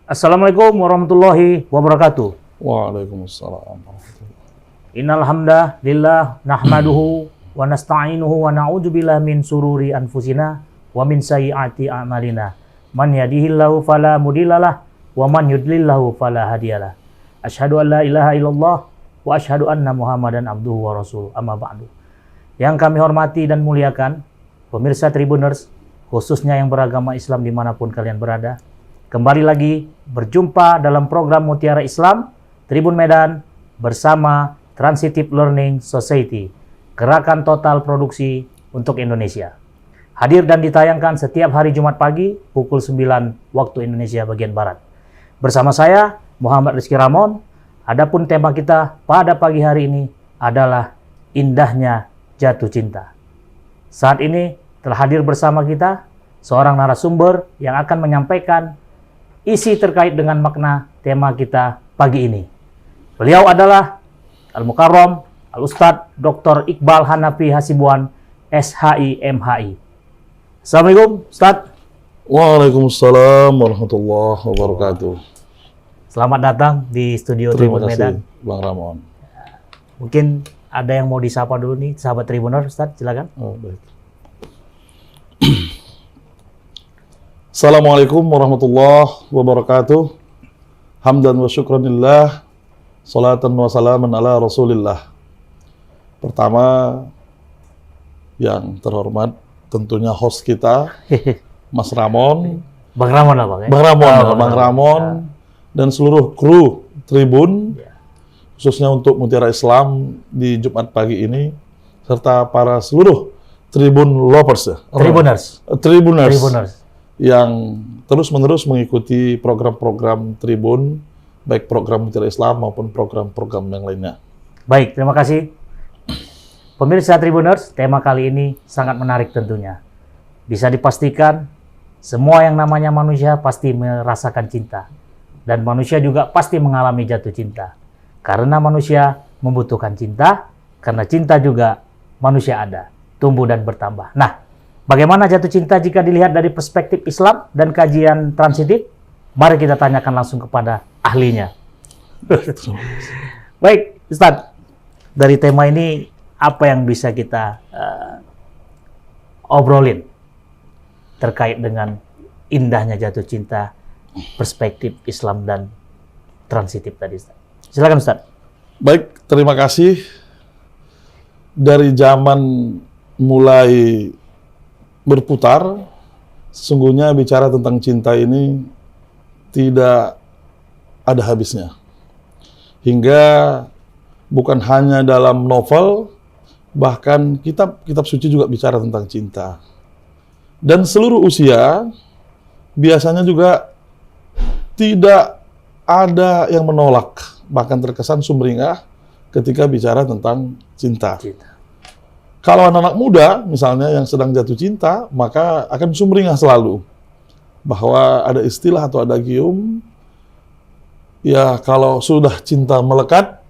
Assalamualaikum warahmatullahi wabarakatuh. Waalaikumsalam. Innal hamdalillah nahmaduhu wa nasta'inuhu wa na'udzubillahi min sururi anfusina wa min sayyiati a'malina. Man yahdihillahu fala mudhillalah wa man yudlillahu fala hadiyalah. Asyhadu an la ilaha illallah wa asyhadu anna Muhammadan abduhu wa rasuluh. Amma ba'du. Yang kami hormati dan muliakan pemirsa Tribuners, khususnya yang beragama Islam dimanapun kalian berada. Kembali lagi berjumpa dalam program Mutiara Islam Tribun Medan bersama Transitive Learning Society, gerakan total produksi untuk Indonesia. Hadir dan ditayangkan setiap hari Jumat pagi pukul 9 waktu Indonesia bagian Barat. Bersama saya Muhammad Rizky Ramon. Adapun tema kita pada pagi hari ini adalah indahnya jatuh cinta. Saat ini telah hadir bersama kita seorang narasumber yang akan menyampaikan isi terkait dengan makna tema kita pagi ini. Beliau adalah Al-Mukarram Al-Ustadz Dr. Iqbal Hanafi Hasibuan, SHI MHI. Assalamualaikum Ustadz. Waalaikumsalam warahmatullahi wabarakatuh. Selamat datang di studio Tribun Medan. Bang Ramon. Mungkin ada yang mau disapa dulu nih, sahabat Tribuner, Ustadz, silakan. Oh, baik. Assalamualaikum warahmatullahi wabarakatuh. Hamdan wa syukranillah. Salatan wa salaman ala rasulillah. Pertama, yang terhormat tentunya host kita, Mas Ramon. Bang Ramon apa? Bang Ramon, Bang Ramon, dan seluruh kru Tribun, khususnya untuk Mutiara Islam di Jumat pagi ini, serta para seluruh Tribun lovers, Tribuners, yang terus-menerus mengikuti program-program Tribun, baik program Mutiara Islam maupun program-program yang lainnya. Baik, terima kasih. Pemirsa Tribuners, tema kali ini sangat menarik tentunya. Bisa dipastikan, semua yang namanya manusia pasti merasakan cinta. Dan manusia juga pasti mengalami jatuh cinta. Karena manusia membutuhkan cinta, karena cinta juga manusia ada, tumbuh dan bertambah. Nah, bagaimana jatuh cinta jika dilihat dari perspektif Islam dan kajian transitif? Mari kita tanyakan langsung kepada ahlinya. Baik, Ustadz. Dari tema ini, apa yang bisa kita obrolin terkait dengan indahnya jatuh cinta, perspektif Islam dan transitif tadi, Ustadz? Silakan, Ustadz. Baik, terima kasih. Dari zaman mulai berputar, sesungguhnya bicara tentang cinta ini tidak ada habisnya. Hingga bukan hanya dalam novel, bahkan kitab suci juga bicara tentang cinta. Dan seluruh usia biasanya juga tidak ada yang menolak, bahkan terkesan sumringah ketika bicara tentang cinta. Kalau anak-anak muda, misalnya yang sedang jatuh cinta, maka akan sumringah selalu. Bahwa ada istilah atau ada gium, ya kalau sudah cinta melekat,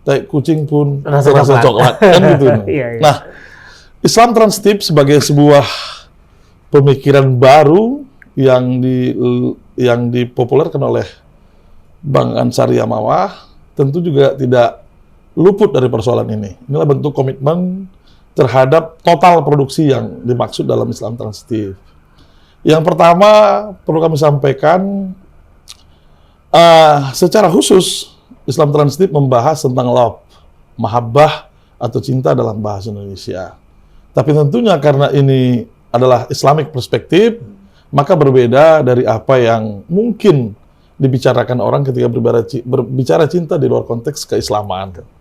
tai kucing pun rasa coklat. Kan gitu. Iya. Nah, Islam transitif sebagai sebuah pemikiran baru yang dipopulerkan oleh Bang Ansari Amawah, tentu juga tidak luput dari persoalan ini. Inilah bentuk komitmen terhadap total produksi yang dimaksud dalam Islam transitif. Yang pertama perlu kami sampaikan, secara khusus Islam transitif membahas tentang love, mahabbah atau cinta dalam bahasa Indonesia. Tapi tentunya karena ini adalah Islamic perspektif, maka berbeda dari apa yang mungkin dibicarakan orang ketika berbicara cinta di luar konteks keislaman.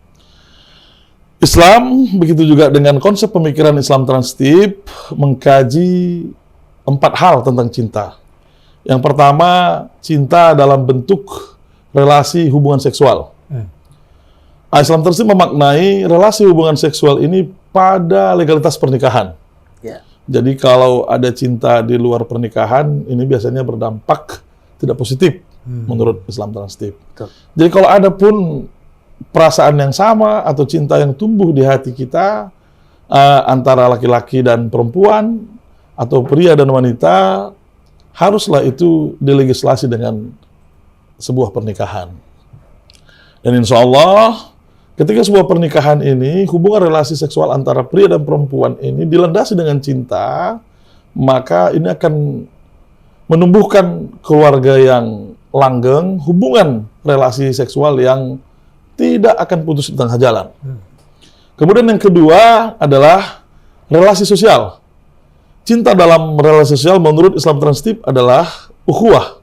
Islam, begitu juga dengan konsep pemikiran Islam transitif, mengkaji 4 hal tentang cinta. Yang pertama, cinta dalam bentuk relasi hubungan seksual. Islam transitif memaknai relasi hubungan seksual ini pada legalitas pernikahan. Jadi kalau ada cinta di luar pernikahan, ini biasanya berdampak tidak positif menurut Islam transitif. Jadi kalau ada pun perasaan yang sama atau cinta yang tumbuh di hati kita antara laki-laki dan perempuan atau pria dan wanita, haruslah itu dilegislasi dengan sebuah pernikahan. Dan insya Allah, ketika sebuah pernikahan ini, hubungan relasi seksual antara pria dan perempuan ini dilandasi dengan cinta, maka ini akan menumbuhkan keluarga yang langgeng, hubungan relasi seksual yang tidak akan putus di tengah jalan. Kemudian yang kedua adalah relasi sosial. Cinta dalam relasi sosial menurut Islam Transtip adalah ukhuwah.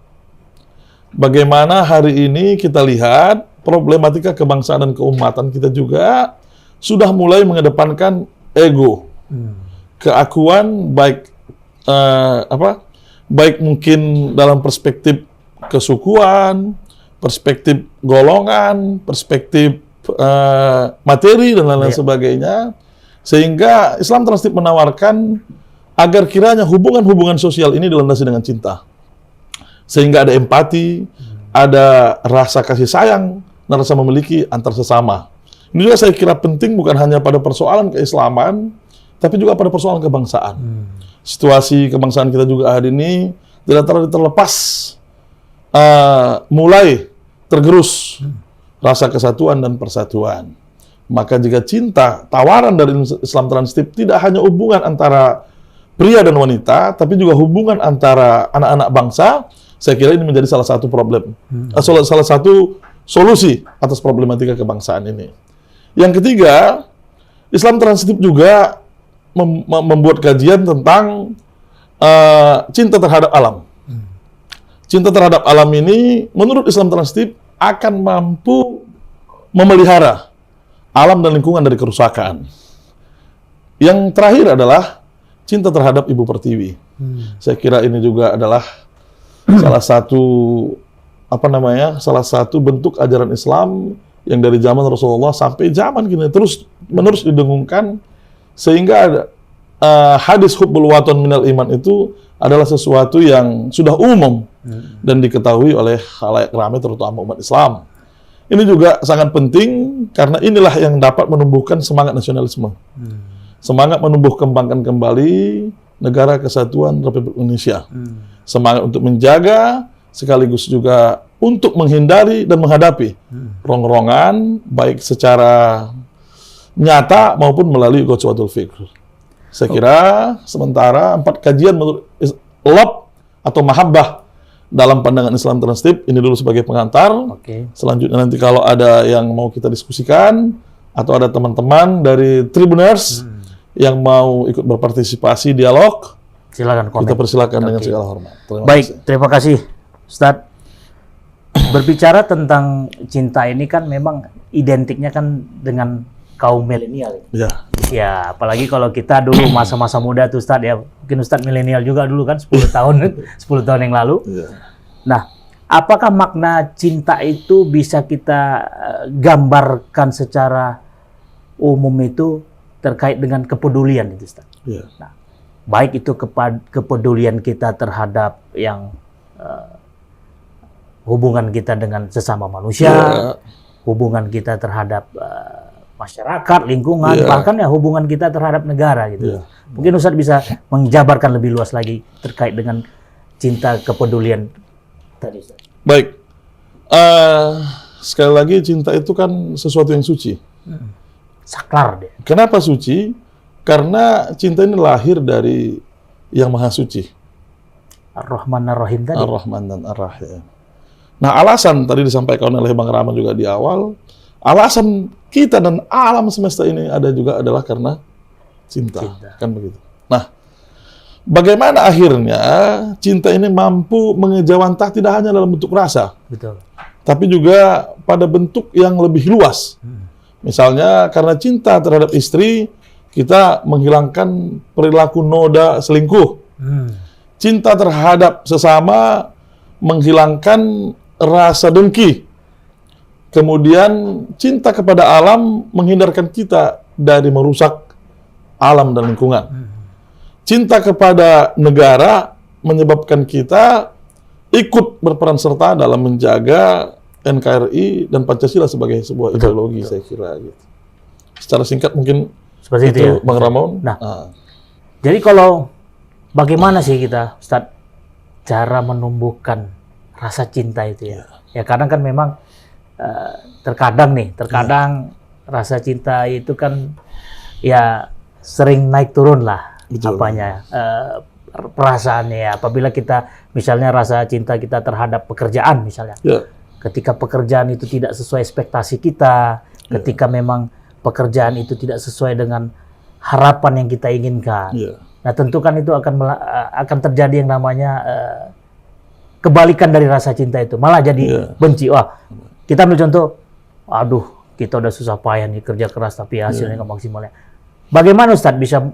Bagaimana hari ini kita lihat problematika kebangsaan dan keumatan kita juga sudah mulai mengedepankan ego, keakuan baik baik mungkin dalam perspektif kesukuan, perspektif golongan, perspektif materi dan lain-lain sebagainya, sehingga Islam Transtip menawarkan agar kiranya hubungan-hubungan sosial ini dilandasi dengan cinta, sehingga ada empati, ada rasa kasih sayang, dan rasa memiliki antar sesama. Ini juga saya kira penting bukan hanya pada persoalan keislaman, tapi juga pada persoalan kebangsaan. Situasi kebangsaan kita juga hari ini tidak terlepas mulai tergerus rasa kesatuan dan persatuan. Maka jika cinta, tawaran dari Islam Transtip tidak hanya hubungan antara pria dan wanita, tapi juga hubungan antara anak-anak bangsa, saya kira ini menjadi salah satu problem, salah satu solusi atas problematika kebangsaan ini. Yang ketiga, Islam Transtip juga membuat kajian tentang cinta terhadap alam. Cinta terhadap alam ini, menurut Islam Transtip, akan mampu memelihara alam dan lingkungan dari kerusakan. Yang terakhir adalah cinta terhadap Ibu Pertiwi. Saya kira ini juga adalah salah satu bentuk ajaran Islam yang dari zaman Rasulullah sampai zaman kini terus menerus didengungkan, sehingga hadis hubbul waton minal iman itu adalah sesuatu yang sudah umum dan diketahui oleh khalayak ramai, terutama umat Islam. Ini juga sangat penting karena inilah yang dapat menumbuhkan semangat nasionalisme, semangat menumbuh kembangkan kembali negara kesatuan Republik Indonesia, semangat untuk menjaga sekaligus juga untuk menghindari dan menghadapi rongrongan baik secara nyata maupun melalui ghazwatul fikr. Saya kira sementara 4 kajian menurut lob atau mahabbah dalam pandangan Islam Transtip ini dulu sebagai pengantar. Selanjutnya nanti kalau ada yang mau kita diskusikan atau ada teman-teman dari Tribuners yang mau ikut berpartisipasi dialog, silakan komen. Kita persilakan dengan segala hormat. Terima kasih Ustadz. Berbicara tentang cinta ini kan memang identiknya kan dengan kaum milenial. Ya, apalagi kalau kita dulu masa-masa muda tuh Ustadz ya. Mungkin Ustadz milenial juga dulu kan 10 tahun yang lalu. Nah, apakah makna cinta itu bisa kita gambarkan secara umum itu terkait dengan kepedulian itu Ustadz? Nah, baik itu kepedulian kita terhadap yang hubungan kita dengan sesama manusia, hubungan kita terhadap masyarakat, lingkungan, bahkan ya hubungan kita terhadap negara gitu. Mungkin Ustadz bisa menjabarkan lebih luas lagi terkait dengan cinta kepedulian tadi Ustadz. Baik, sekali lagi cinta itu kan sesuatu yang suci. Saklar deh. Kenapa suci? Karena cinta ini lahir dari yang maha suci. Ar-Rahman Ar-Rahim tadi. Ar-Rahman dan Ar-Rahim. Nah, alasan tadi disampaikan oleh Bang Rahman juga di awal, alasan kita dan alam semesta ini ada juga adalah karena cinta. Kan begitu. Nah, bagaimana akhirnya cinta ini mampu mengejawantah tidak hanya dalam bentuk rasa, tapi juga pada bentuk yang lebih luas. Misalnya karena cinta terhadap istri, kita menghilangkan perilaku noda selingkuh. Cinta terhadap sesama menghilangkan rasa dengki. Kemudian cinta kepada alam menghindarkan kita dari merusak alam dan lingkungan. Cinta kepada negara menyebabkan kita ikut berperan serta dalam menjaga NKRI dan Pancasila sebagai sebuah ideologi, saya kira gitu. Secara singkat mungkin seperti itu ya, Bang Ramon. Jadi kalau bagaimana sih kita, Ustadz, cara menumbuhkan rasa cinta itu ya. Ya kadang kan memang terkadang rasa cinta itu kan ya sering naik turun lah. Betul. Apanya perasaannya ya. Apabila kita misalnya rasa cinta kita terhadap pekerjaan misalnya. Ya. Ketika pekerjaan itu tidak sesuai ekspektasi kita, ketika memang pekerjaan itu tidak sesuai dengan harapan yang kita inginkan. Ya. Nah, tentu kan itu akan terjadi yang namanya kebalikan dari rasa cinta itu. Malah jadi benci. Wah, kita ambil contoh, aduh, kita udah susah payah nih kerja keras tapi hasilnya nggak maksimalnya. Bagaimana Ustadz bisa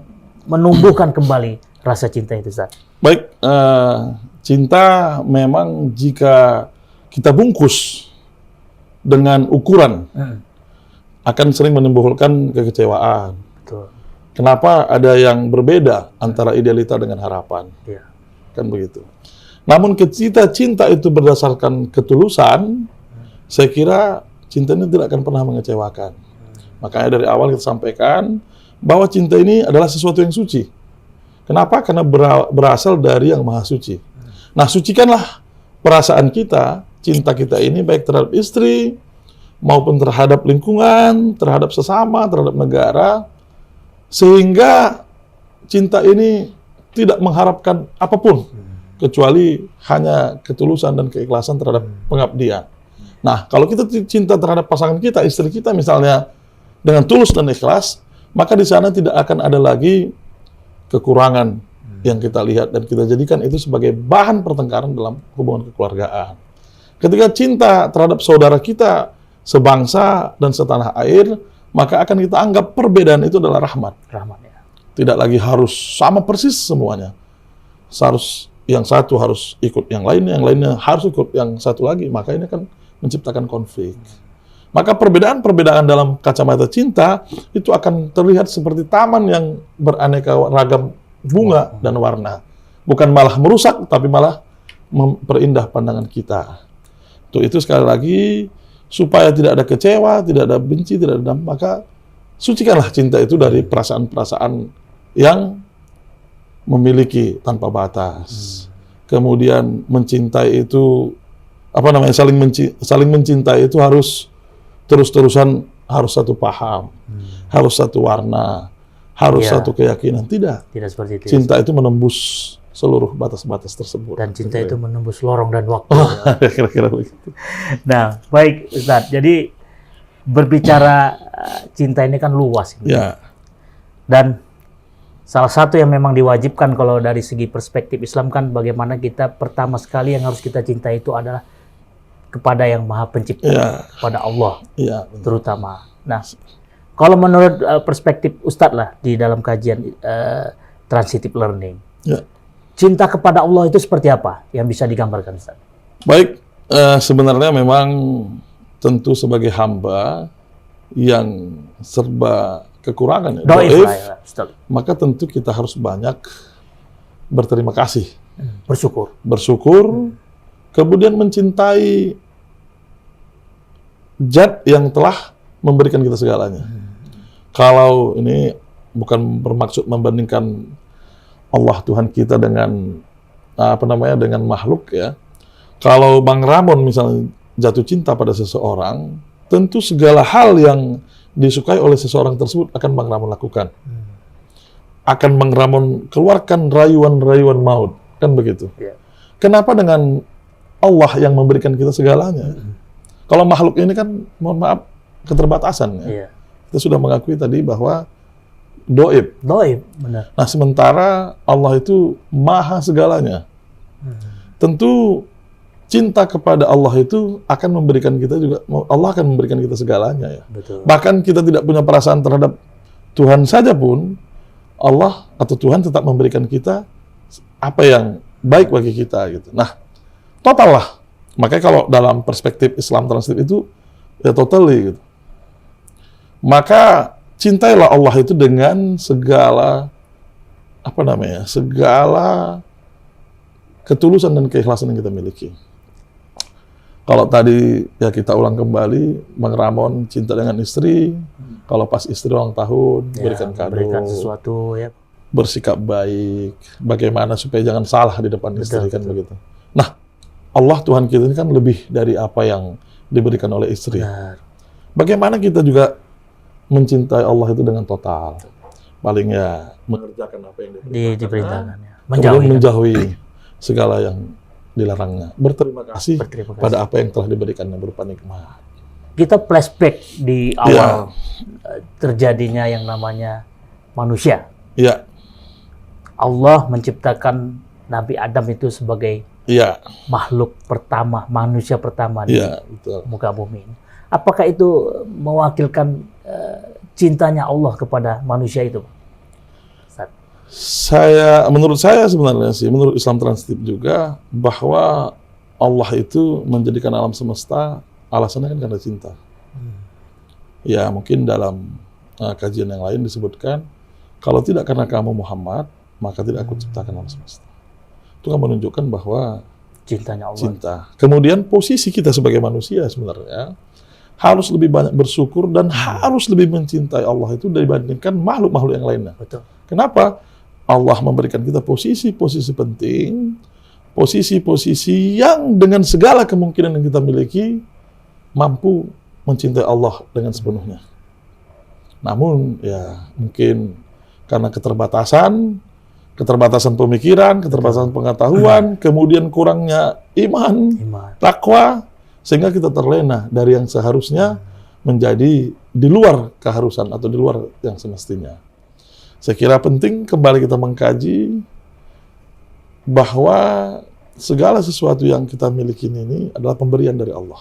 menumbuhkan kembali rasa cinta itu, Ustadz? Baik, cinta memang jika kita bungkus dengan ukuran akan sering menimbulkan kekecewaan. Betul. Kenapa ada yang berbeda antara idealita dengan harapan? Iya. Kan begitu. Namun ketika cinta itu berdasarkan ketulusan, saya kira cinta ini tidak akan pernah mengecewakan. Makanya dari awal kita sampaikan bahwa cinta ini adalah sesuatu yang suci. Kenapa? Karena berasal dari yang maha suci. Nah, sucikanlah perasaan kita, cinta kita ini baik terhadap istri, maupun terhadap lingkungan, terhadap sesama, terhadap negara, sehingga cinta ini tidak mengharapkan apapun, kecuali hanya ketulusan dan keikhlasan terhadap pengabdian. Nah, kalau kita cinta terhadap pasangan kita, istri kita misalnya, dengan tulus dan ikhlas, maka di sana tidak akan ada lagi kekurangan yang kita lihat dan kita jadikan itu sebagai bahan pertengkaran dalam hubungan kekeluargaan. Ketika cinta terhadap saudara kita sebangsa dan setanah air, maka akan kita anggap perbedaan itu adalah rahmat. Rahmat ya. Tidak lagi harus sama persis semuanya. Yang satu harus ikut yang lainnya harus ikut yang satu lagi. Maka ini akan menciptakan konflik. Maka perbedaan-perbedaan dalam kacamata cinta itu akan terlihat seperti taman yang beraneka ragam bunga dan warna. Bukan malah merusak, tapi malah memperindah pandangan kita. Itu sekali lagi, supaya tidak ada kecewa, tidak ada benci, tidak ada dendam, maka sucikanlah cinta itu dari perasaan-perasaan yang memiliki tanpa batas. Kemudian mencintai itu, saling mencintai itu harus terus-terusan, harus satu paham, harus satu warna, harus satu keyakinan. Tidak seperti itu. Cinta itu menembus seluruh batas-batas tersebut. Dan cinta itu menembus lorong dan waktu. Kira-kira begitu. Nah, baik Ustadz. Jadi berbicara cinta ini kan luas. Ya. Dan salah satu yang memang diwajibkan kalau dari segi perspektif Islam kan bagaimana kita pertama sekali yang harus kita cintai itu adalah kepada yang Maha Pencipta, kepada Allah, terutama. Nah, kalau menurut perspektif Ustadz lah di dalam kajian transitive learning, cinta kepada Allah itu seperti apa yang bisa digambarkan, Ustaz? Baik, sebenarnya memang tentu sebagai hamba yang serba kekurangan, maka tentu kita harus banyak berterima kasih, bersyukur, kemudian mencintai Zat yang telah memberikan kita segalanya. Kalau ini bukan bermaksud membandingkan Allah Tuhan kita dengan dengan makhluk ya. Kalau Bang Ramon misalnya jatuh cinta pada seseorang, tentu segala hal yang disukai oleh seseorang tersebut akan Bang Ramon lakukan. Akan Bang Ramon keluarkan rayuan-rayuan maut, kan begitu. Kenapa dengan Allah yang memberikan kita segalanya? Kalau makhluk ini kan, mohon maaf, keterbatasan. Ya. Kita sudah mengakui tadi bahwa doib, benar. Nah, sementara Allah itu maha segalanya. Tentu cinta kepada Allah itu akan memberikan kita juga, Allah akan memberikan kita segalanya ya. Betul. Bahkan kita tidak punya perasaan terhadap Tuhan saja pun, Allah atau Tuhan tetap memberikan kita apa yang baik bagi kita gitu. Nah, total lah. Makanya kalau dalam perspektif Islam transitif itu ya totally gitu. Maka cintailah Allah itu dengan segala segala ketulusan dan keikhlasan yang kita miliki. Kalau tadi ya kita ulang kembali, Bang Ramon cinta dengan istri, kalau pas istri ulang tahun berikan kado, berikan sesuatu ya. Bersikap baik, bagaimana supaya jangan salah di depan istri kan begitu. Nah, Allah Tuhan kita ini kan lebih dari apa yang diberikan oleh istri. Benar. Bagaimana kita juga mencintai Allah itu dengan total. Paling ya mengerjakan apa yang Diperintahkan. Ya. kemudian menjauhi segala yang dilarangnya. Berterima kasih pada apa yang telah diberikannya berupa nikmat. Kita flashback di awal terjadinya yang namanya manusia. Iya. Allah menciptakan Nabi Adam itu sebagai makhluk pertama, manusia pertama di betul. muka bumi ini. Apakah itu mewakilkan cintanya Allah kepada manusia itu? Menurut saya sebenarnya sih, menurut Islam Transtip juga, bahwa Allah itu menjadikan alam semesta, alasannya kan karena cinta. Ya mungkin dalam kajian yang lain disebutkan, kalau tidak karena kamu Muhammad, maka tidak aku ciptakan alam semesta. Itu kan menunjukkan bahwa cintanya Allah. Cinta. Kemudian posisi kita sebagai manusia sebenarnya harus lebih banyak bersyukur dan harus lebih mencintai Allah itu dibandingkan makhluk-makhluk yang lainnya. Betul. Kenapa? Allah memberikan kita posisi-posisi penting, posisi-posisi yang dengan segala kemungkinan yang kita miliki mampu mencintai Allah dengan sepenuhnya. Namun ya mungkin karena keterbatasan pemikiran, keterbatasan pengetahuan, kemudian kurangnya iman, takwa, sehingga kita terlena dari yang seharusnya menjadi di luar keharusan atau di luar yang semestinya. Saya kira penting kembali kita mengkaji bahwa segala sesuatu yang kita miliki ini adalah pemberian dari Allah.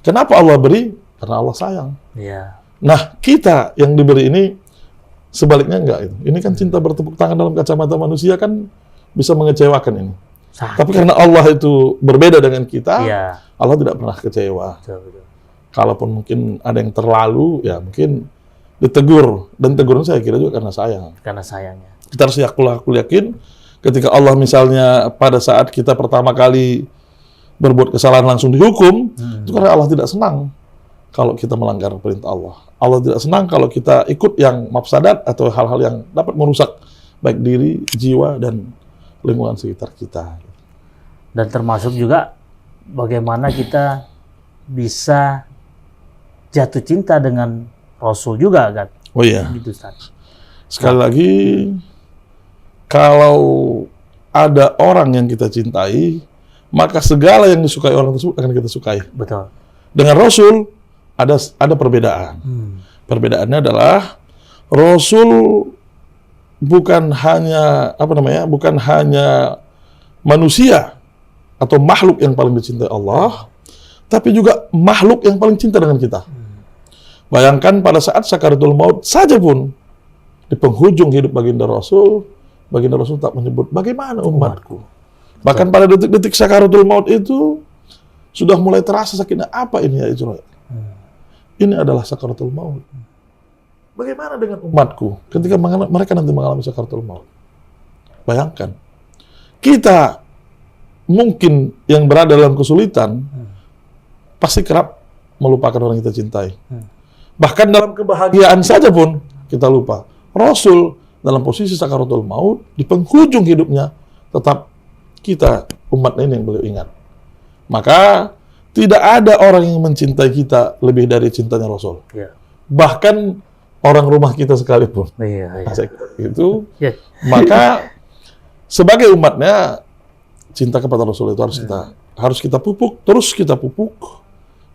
Kenapa Allah beri? Karena Allah sayang. Ya. Nah, kita yang diberi ini sebaliknya enggak itu. Ini kan cinta bertepuk tangan dalam kacamata manusia kan bisa mengecewakan ini. Tapi karena Allah itu berbeda dengan kita, Allah tidak pernah kecewa. Betul. Kalaupun mungkin ada yang terlalu, ya mungkin ditegur. Dan teguran saya kira juga karena sayang. Karena sayangnya. Kita harus yakin ketika Allah misalnya pada saat kita pertama kali berbuat kesalahan langsung dihukum, itu karena Allah tidak senang kalau kita melanggar perintah Allah. Allah tidak senang kalau kita ikut yang mafsadat atau hal-hal yang dapat merusak baik diri, jiwa, dan lingkungan sekitar kita. Dan termasuk juga bagaimana kita bisa jatuh cinta dengan Rasul juga kan? Oh iya. Gitu, Ustaz. Sekali lagi, kalau ada orang yang kita cintai, maka segala yang disukai orang tersebut akan kita sukai. Betul. Dengan Rasul ada perbedaan. Perbedaannya adalah Rasul bukan hanya bukan hanya manusia atau makhluk yang paling dicintai Allah, tapi juga makhluk yang paling cinta dengan kita. Bayangkan pada saat sakaratul maut saja pun di penghujung hidup baginda Rasul tak menyebut bagaimana umatku. Bahkan pada detik-detik sakaratul maut itu sudah mulai terasa sakitnya. Apa ini ya Israel? Ini adalah sakaratul maut. Bagaimana dengan umatku ketika mereka nanti mengalami sakaratul maut? Bayangkan, kita mungkin yang berada dalam kesulitan pasti kerap melupakan orang yang kita cintai. Bahkan dalam kebahagiaan saja pun kita lupa. Rasul dalam posisi sakaratul maut di penghujung hidupnya tetap kita umat ini yang beliau ingat. Maka tidak ada orang yang mencintai kita lebih dari cintanya Rasul. Bahkan orang rumah kita sekalipun. Itu. Maka sebagai umatnya cinta kepada Rasul itu harus kita pupuk, terus kita pupuk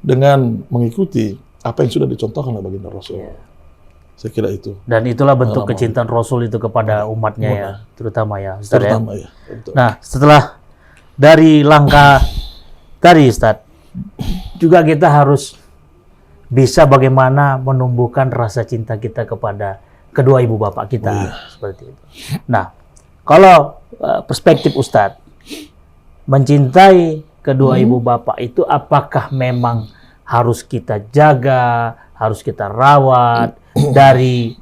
dengan mengikuti apa yang sudah dicontohkan oleh baginda Rasul. Saya kira itu. Dan itulah bentuk kecintaan Rasul itu kepada umatnya ya, terutama ya, Ustaz. Terutama ya. Nah, setelah dari langkah tadi, Ustaz, juga kita harus bisa bagaimana menumbuhkan rasa cinta kita kepada kedua ibu bapak kita, seperti itu. Nah, kalau perspektif Ustaz, mencintai kedua ibu bapak itu apakah memang harus kita jaga, harus kita rawat dari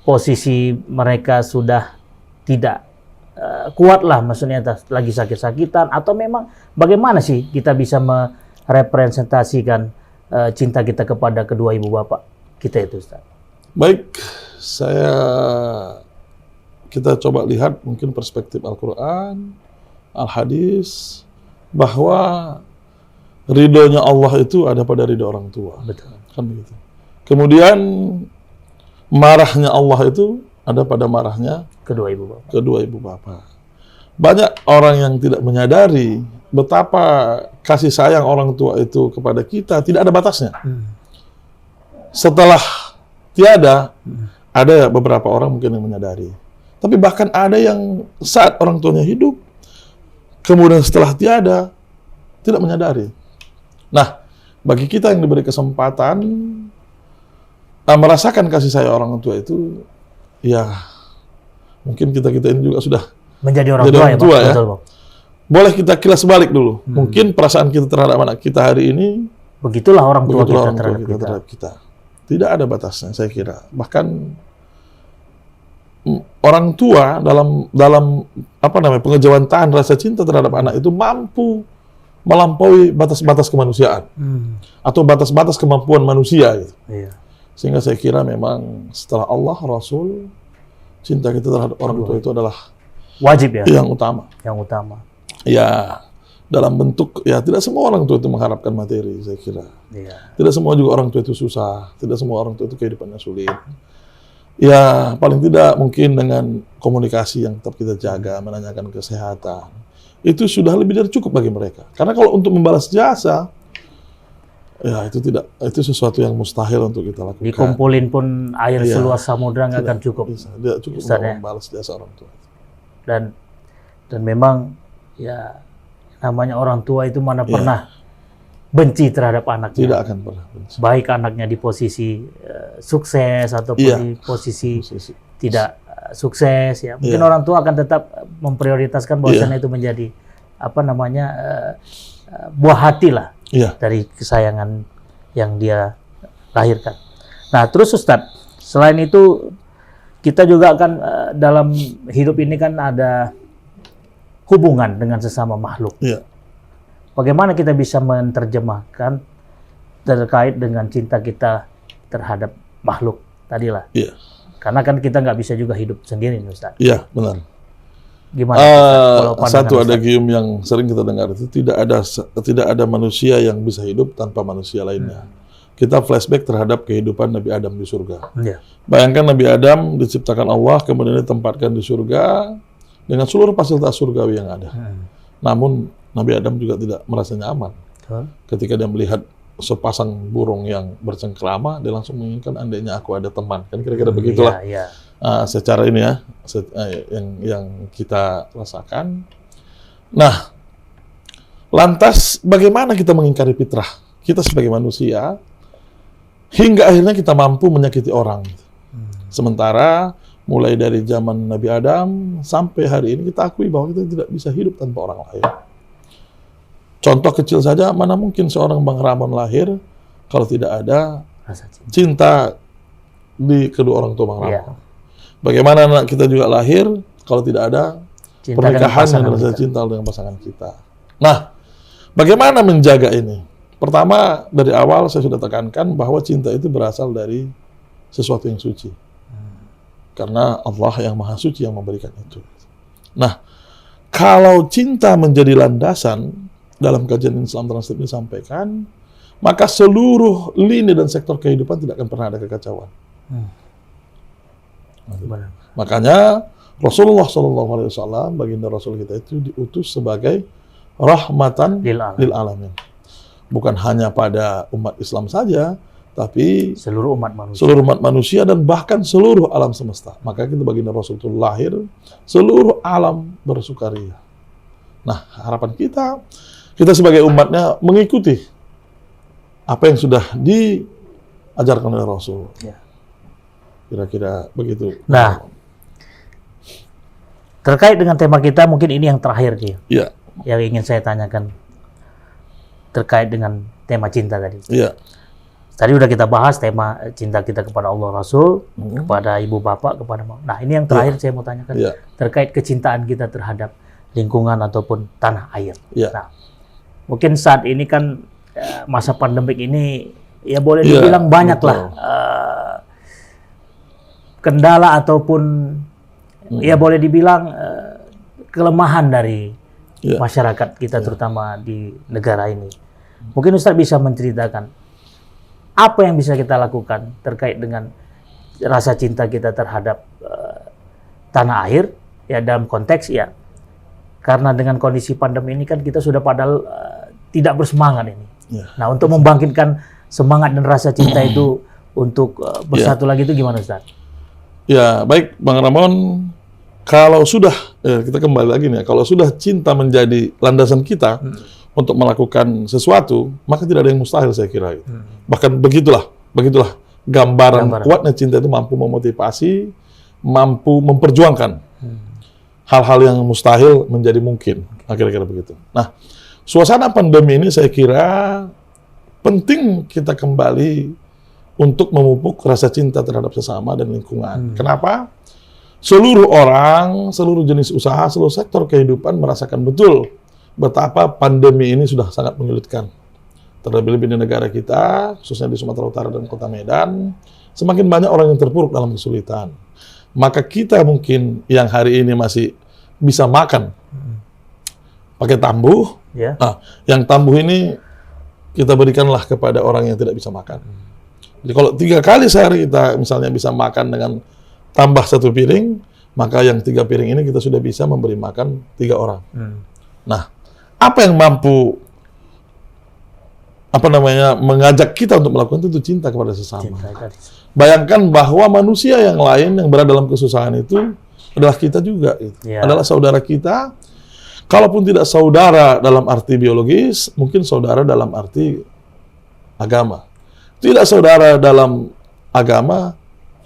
posisi mereka sudah tidak kuat lah, maksudnya lagi sakit-sakitan, atau memang bagaimana sih kita bisa merepresentasikan cinta kita kepada kedua ibu bapak kita itu, Ustaz? Baik, kita coba lihat mungkin perspektif Al-Quran al-hadis bahwa ridhonya Allah itu ada pada ridho orang tua. Betul. Kan begitu. Kemudian marahnya Allah itu ada pada marahnya Kedua ibu bapak. kedua ibu bapak. Banyak orang yang tidak menyadari betapa kasih sayang orang tua itu kepada kita tidak ada batasnya. Setelah tiada, ada beberapa orang mungkin yang menyadari. Tapi bahkan ada yang saat orang tuanya hidup, kemudian setelah tiada, tidak menyadari. Nah, bagi kita yang diberi kesempatan merasakan kasih sayang orang tua itu, ya mungkin kita-kita ini juga sudah Menjadi orang jadi tua, orang ya, tua, Pak? ya. Betul, Pak. Boleh kita kilas balik dulu. Mungkin perasaan kita terhadap anak kita hari ini, Begitulah orang tua begitulah kita orang tua terhadap kita kita. terhadap kita. Tidak ada batasnya, saya kira. Bahkan orang tua dalam pengejawantahan rasa cinta terhadap anak itu mampu melampaui batas-batas kemanusiaan atau batas-batas kemampuan manusia gitu. Iya. Sehingga saya kira memang setelah Allah, Rasul, cinta kita terhadap orang tua itu adalah Wajib ya, yang utama. yang utama. Ya, dalam bentuk, ya tidak semua orang tua itu mengharapkan materi, saya kira. Iya. Tidak semua juga orang tua itu susah, tidak semua orang tua itu kehidupannya sulit. Ya, paling tidak mungkin dengan komunikasi yang tetap kita jaga, menanyakan kesehatan, itu sudah lebih dari cukup bagi mereka. Karena kalau untuk membalas jasa, ya itu sesuatu yang mustahil untuk kita lakukan. Dikumpulin pun air Iya. seluas samudra nggak akan cukup. Tidak cukup Ustaz, untuk ya. membalas jasa orang tua. Dan memang ya namanya orang tua itu mana pernah benci terhadap anaknya. Tidak akan pernah benci. Baik anaknya di posisi sukses ataupun Iya. di posisi Posisi. tidak sukses ya. Mungkin Iya. orang tua akan tetap memprioritaskan bahwasanya itu menjadi buah hati lah Iya. dari kesayangan yang dia lahirkan. Nah, terus Ustadz, selain itu kita juga akan dalam hidup ini kan ada hubungan dengan sesama makhluk. Iya. Bagaimana kita bisa menerjemahkan terkait dengan cinta kita terhadap makhluk tadilah? Iya. Karena kan kita nggak bisa juga hidup sendiri, Ustaz. Iya, benar. Gimana? Ustaz, kalau pandangan Satu Ustaz? adagium yang sering kita dengar itu tidak ada manusia yang bisa hidup tanpa manusia lainnya. Kita flashback terhadap kehidupan Nabi Adam di surga. Iya. Bayangkan Nabi Adam diciptakan Allah, kemudian ditempatkan di surga dengan seluruh fasilitas surgawi yang ada. Namun Nabi Adam juga tidak merasa nyaman. Betul. Ketika dia melihat sepasang burung yang bercengkrama, dia langsung menginginkan andainya aku ada teman. Kan kira-kira begitulah. Iya, Secara ini ya, yang kita rasakan. Nah, lantas bagaimana kita mengingkari fitrah kita sebagai manusia hingga akhirnya kita mampu menyakiti orang. Sementara mulai dari zaman Nabi Adam sampai hari ini kita akui bahwa kita tidak bisa hidup tanpa orang lain. Contoh kecil saja, mana mungkin seorang Bang Ramon lahir kalau tidak ada rasa cinta. cinta di kedua orang tua Bang Ramon. Iya. Bagaimana anak kita juga lahir kalau tidak ada Cinta pernikahan dengan dan rasa kita. cinta dengan pasangan kita. Nah, bagaimana menjaga ini? Pertama, dari awal saya sudah tekankan bahwa cinta itu berasal dari sesuatu yang suci. Karena Allah yang Maha Suci yang memberikan itu. Nah, kalau cinta menjadi landasan, dalam kajian Islam Translate disampaikan, maka seluruh lini dan sektor kehidupan tidak akan pernah ada kekacauan. Benar. Makanya Rasulullah SAW, baginda Rasul kita itu diutus sebagai rahmatan lil alamin. Bukan hanya pada umat Islam saja, tapi Seluruh umat manusia. seluruh umat manusia dan bahkan seluruh alam semesta. Maka kita baginda Rasul itu lahir, seluruh alam bersukaria. Nah, harapan kita sebagai umatnya mengikuti apa yang sudah diajarkan oleh Rasul. Ya. Kira-kira begitu. Nah, terkait dengan tema kita, mungkin ini yang terakhir Ki, Iya, yang ingin saya tanyakan terkait dengan tema cinta tadi. iya. Tadi udah kita bahas tema cinta kita kepada Allah Rasul, kepada ibu bapak, kepada mama. Nah, ini yang terakhir saya mau tanyakan Iya. terkait kecintaan kita terhadap lingkungan ataupun tanah air. Iya. Nah, mungkin saat ini kan masa pandemik ini ya boleh Iya, dibilang banyak betul. lah kendala ataupun ya boleh dibilang kelemahan dari masyarakat kita terutama di negara ini. Mungkin Ustadz bisa menceritakan apa yang bisa kita lakukan terkait dengan rasa cinta kita terhadap tanah air, ya dalam konteks ya, karena dengan kondisi pandemi ini kan kita sudah padahal tidak bersemangat ini. Nah, untuk membangkitkan semangat dan rasa cinta itu untuk bersatu lagi itu gimana Ustaz? Ya, baik Bang Ramon. Kalau sudah, kita kembali lagi nih, kalau sudah cinta menjadi landasan kita untuk melakukan sesuatu, maka tidak ada yang mustahil saya kira. Bahkan begitulah gambaran kuatnya cinta itu mampu memotivasi, mampu memperjuangkan hal-hal yang mustahil menjadi mungkin, kira-kira begitu. Nah, suasana pandemi ini saya kira penting kita kembali untuk memupuk rasa cinta terhadap sesama dan lingkungan. Kenapa? Seluruh orang, seluruh jenis usaha, seluruh sektor kehidupan merasakan betul betapa pandemi ini sudah sangat menyulitkan. Terlebih-lebih di negara kita, khususnya di Sumatera Utara dan Kota Medan, semakin banyak orang yang terpuruk dalam kesulitan. Maka kita mungkin yang hari ini masih bisa makan pakai tambuh, nah, yang tambuh ini kita berikanlah kepada orang yang tidak bisa makan. Jadi kalau 3 kali sehari kita misalnya bisa makan dengan tambah 1 piring, maka yang 3 piring ini kita sudah bisa memberi makan 3 orang. Nah, apa yang mampu mengajak kita untuk melakukan itu cinta kepada sesama. Bayangkan bahwa manusia yang lain yang berada dalam kesusahan itu adalah kita juga, adalah saudara kita. Kalaupun tidak saudara dalam arti biologis, mungkin saudara dalam arti agama. Tidak saudara dalam agama,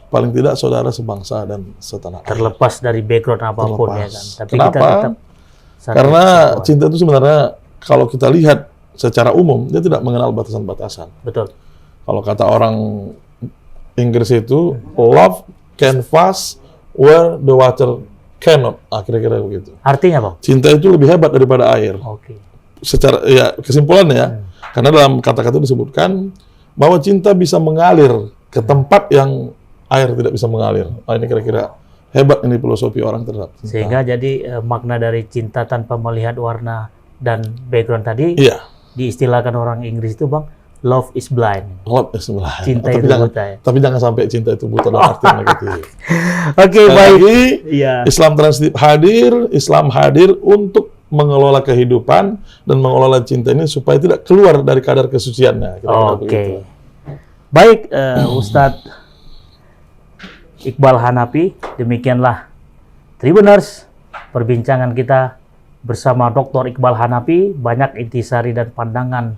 paling tidak saudara sebangsa dan setanah air. Terlepas dari background apapun ya kan. Tapi kenapa? Kita tetap karena cinta itu sebenarnya kalau kita lihat secara umum dia tidak mengenal batasan-batasan. Betul. Kalau kata orang Inggris itu love can pass where the water cannot. Kira-kira begitu. Artinya Bang? Cinta itu lebih hebat daripada air. Secara ya kesimpulannya ya. Karena dalam kata-kata disebutkan bahwa cinta bisa mengalir ke tempat yang air tidak bisa mengalir. Ini kira-kira hebat ini filosofi orang terhadap cinta. Sehingga jadi makna dari cinta tanpa melihat warna dan background tadi diistilahkan orang Inggris itu Bang, love is blind. Love is blind. Cinta itu buta ya. Tapi jangan sampai cinta itu buta dalam arti negatif. Oke, baik. Islam Transtip hadir, Islam hadir untuk mengelola kehidupan dan mengelola cinta ini supaya tidak keluar dari kadar kesuciannya. Oke. Baik, Ustadz Iqbal Hanafi, demikianlah Tribuners perbincangan kita bersama Dr. Iqbal Hanafi. Banyak intisari dan pandangan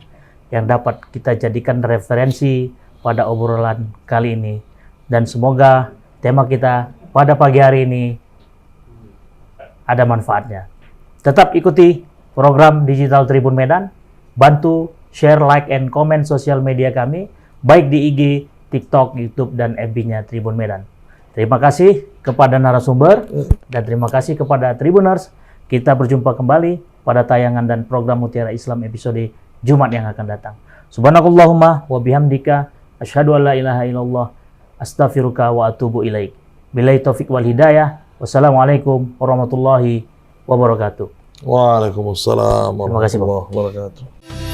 yang dapat kita jadikan referensi pada obrolan kali ini. Dan semoga tema kita pada pagi hari ini ada manfaatnya. Tetap ikuti program Digital Tribun Medan. Bantu share, like, and comment sosial media kami, baik di IG, TikTok, YouTube, dan FB-nya Tribun Medan. Terima kasih kepada narasumber dan terima kasih kepada Tribuners. Kita berjumpa kembali pada tayangan dan program Mutiara Islam episode Jumat yang akan datang. Subhanakallahumma wa bihamdika asyhadu an la ilaha illallah astaghfiruka wa atubu ilaik. Billahi taufik wal hidayah. Wassalamualaikum warahmatullahi wabarakatuh. Waalaikumsalam warahmatullahi wabarakatuh.